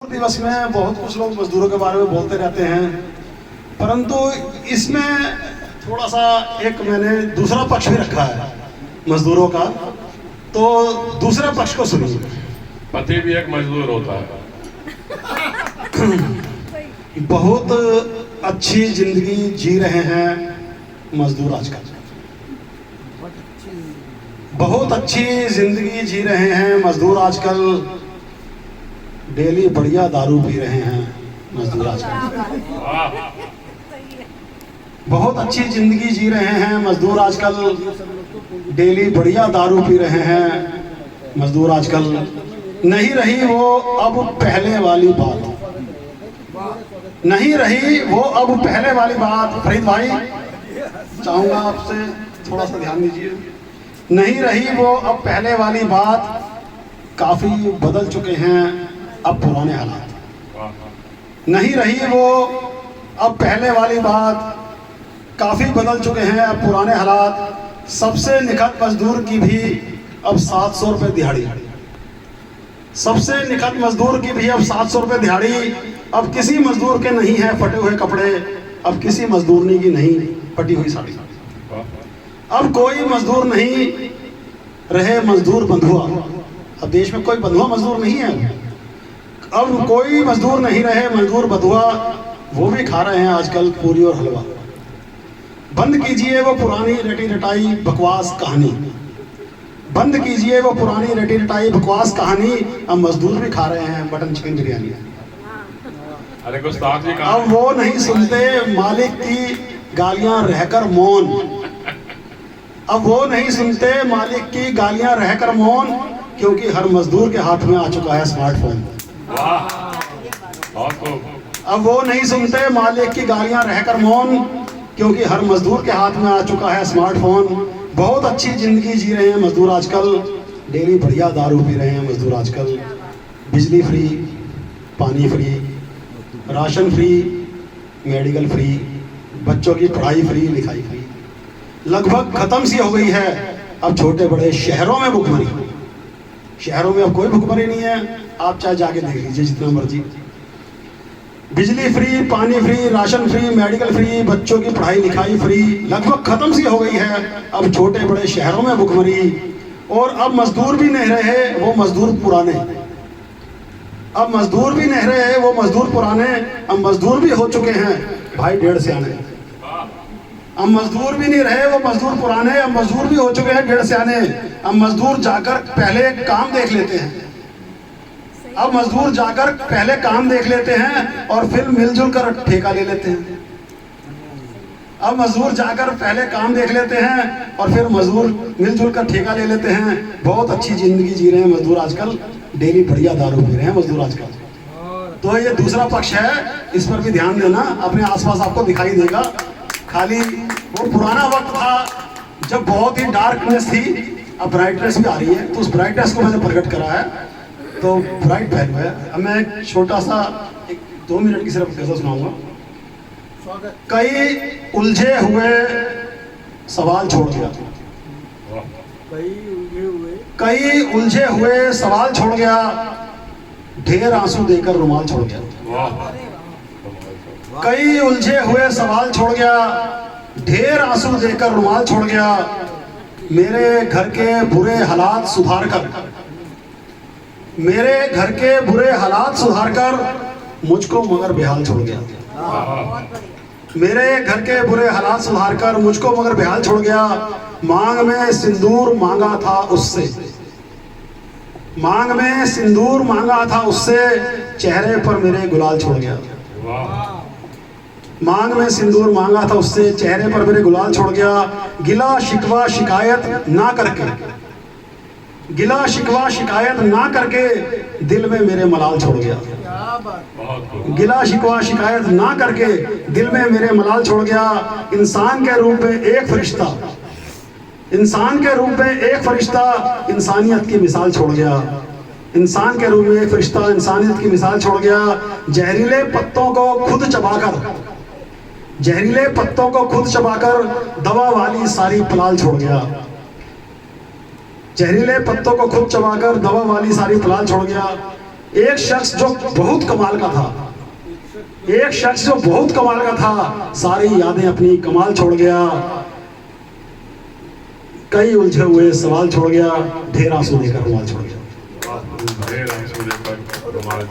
दिवस में बहुत कुछ लोग मजदूरों के बारे में बोलते रहते हैं, परंतु इसमें थोड़ा सा एक मैंने दूसरा पक्ष भी रखा है मजदूरों का, तो दूसरे पक्ष को सुनिए। पति भी एक मजदूर होता है। बहुत अच्छी जिंदगी जी रहे हैं मजदूर आजकल, बहुत अच्छी जिंदगी जी रहे हैं मजदूर आजकल। डेली बढ़िया दारू पी रहे हैं मजदूर आजकल, बहुत अच्छी जिंदगी जी रहे हैं मजदूर आजकल। डेली बढ़िया दारू पी रहे हैं मजदूर आजकल। नहीं रही वो अब पहले वाली बात, नहीं रही वो अब पहले वाली बात। फरीद भाई, चाहूंगा आपसे थोड़ा सा ध्यान दीजिए। नहीं रही वो अब पहले वाली बात, काफी बदल चुके हैं अब पुराने हालात। नहीं रही वो अब पहले वाली बात, काफी बदल चुके हैं अब पुराने हालात। सबसे निखत मजदूर की भी अब 700 रुपये दिहाड़ी, सबसे निखत मजदूर की भी अब 700 रुपये दिहाड़ी। अब किसी मजदूर के नहीं है फटे हुए कपड़े, अब किसी मजदूरनी की नहीं फटी हुई साड़ी। अब कोई मजदूर नहीं रहे मजदूर बंधुआ। अब देश में कोई बंधुआ मजदूर नहीं है। अब कोई मजदूर नहीं रहे मजदूर बंधुआ, वो भी खा रहे हैं आजकल पूरी और हलवा। बंद कीजिए वो पुरानी रटी रटाई बकवास कहानी, बंद कीजिए वो पुरानी रटी रटाई बकवास कहानी। अब मजदूर भी खा रहे हैं मटन चिकन बिरयानी। अरे गुस्ताख जी, अब वो नहीं सुनते मालिक की गालियां रहकर मौन, अब वो नहीं सुनते मालिक की गालियां रहकर मौन, क्योंकि हर मजदूर के हाथ में आ चुका है स्मार्टफोन। अब वो नहीं सुनते मालिक की गालियां रहकर मौन, क्योंकि हर मजदूर के हाथ में आ चुका है स्मार्टफोन। बहुत अच्छी जिंदगी जी रहे हैं मजदूर आजकल। डेली बढ़िया दारू पी रहे हैं मजदूर आजकल। बिजली फ्री, पानी free, ration free, medical free, बच्चों की पढ़ाई फ्री, लिखाई फ्री। लगभग खत्म सी हो गई है अब छोटे बड़े शहरों में भुखमरी। शहरों में अब कोई भुखमरी नहीं है, आप चाहे जाके देख लीजिए जितना मर्जी। बिजली फ्री, पानी free, ration free, medical free, बच्चों की पढ़ाई लिखाई फ्री। लगभग खत्म सी हो गई है अब छोटे बड़े शहरों में भुखमरी। और अब मजदूर भी नहीं रहे वो मजदूर पुराने, अब मजदूर भी नहीं रहे वो मजदूर पुराने। अब मजदूर भी हो चुके हैं भाई 1.5 सियाने। अब मजदूर भी नहीं रहे वो मजदूर पुराने, अब मजदूर भी हो चुके हैं 1.5 सियाने। अब मजदूर जाकर पहले काम देख लेते हैं, अब मजदूर जाकर पहले काम देख लेते हैं और फिर मिलजुल कर ठेका ले लेते हैं। अब मजदूर जाकर पहले काम देख लेते हैं और फिर मजदूर मिलजुल कर ठेका ले लेते हैं। बहुत अच्छी जिंदगी जी रहे हैं मजदूर आजकल। डेली बढ़िया दारू पी रहे हैं मजदूर आजकल। तो ये दूसरा पक्ष है, इस पर भी ध्यान देना। अपने आसपास आपको दिखाई देगा। खाली वो पुराना वक्त था जब बहुत ही डार्कनेस थी, अब ब्राइटनेस भी आ रही है, तो उस ब्राइटनेस को मैंने प्रकट करा है, तो ब्राइट पहलू है। अब मैं एक छोटा सा 2 मिनट की सिर्फ गजल सुनाऊंगा। कई उलझे हुए सवाल छोड़ गया, कई उलझे हुए सवाल छोड़ गया, ढेर आंसू देकर रुमाल छोड़ गया। कई उलझे हुए सवाल छोड़ गया, ढेर आंसू देकर रुमाल छोड़ गया। मेरे घर के बुरे हालात सुधार कर, मेरे घर के बुरे हालात सुधार कर मुझको मगर बेहाल छोड़ गया। मेरे घर के बुरे हालात सुधार कर मुझको मगर बेहाल छोड़ गया। मांग में सिंदूर मांगा था उससे, मांग में सिंदूर मांगा था उससे, चेहरे पर मेरे गुलाल छोड़ गया। मांग में सिंदूर मांगा था उससे, चेहरे पर मेरे गुलाल छोड़ गया। गिला शिकवा शिकायत ना करके, गिला शिकवा शिकायत ना करके दिल में मेरे मलाल छोड़ गया। गिला शिकवा शिकायत ना करके दिल में मेरे मलाल छोड़ गया। इंसान के रूप में एक फरिश्ता, इंसान के रूप में एक फरिश्ता इंसानियत की मिसाल छोड़ गया। इंसान के रूप में एक फरिश्ता इंसानियत की मिसाल छोड़ गया। जहरीले पत्तों को खुद चबाकर, जहरीले पत्तों को खुद चबाकर दवा वाली सारी पलाल छोड़ गया। जहरीले पत्तों को खुद चबाकर दवा वाली सारी पलाल छोड़ गया। एक शख्स जो बहुत कमाल का था, एक शख्स जो बहुत कमाल का था, सारी यादें अपनी कमाल छोड़ गया, कई उलझे हुए सवाल छोड़ गया, ढेर आंसू देकर रुमाल छोड़ गया। ढेर आंसू देकर रुमाल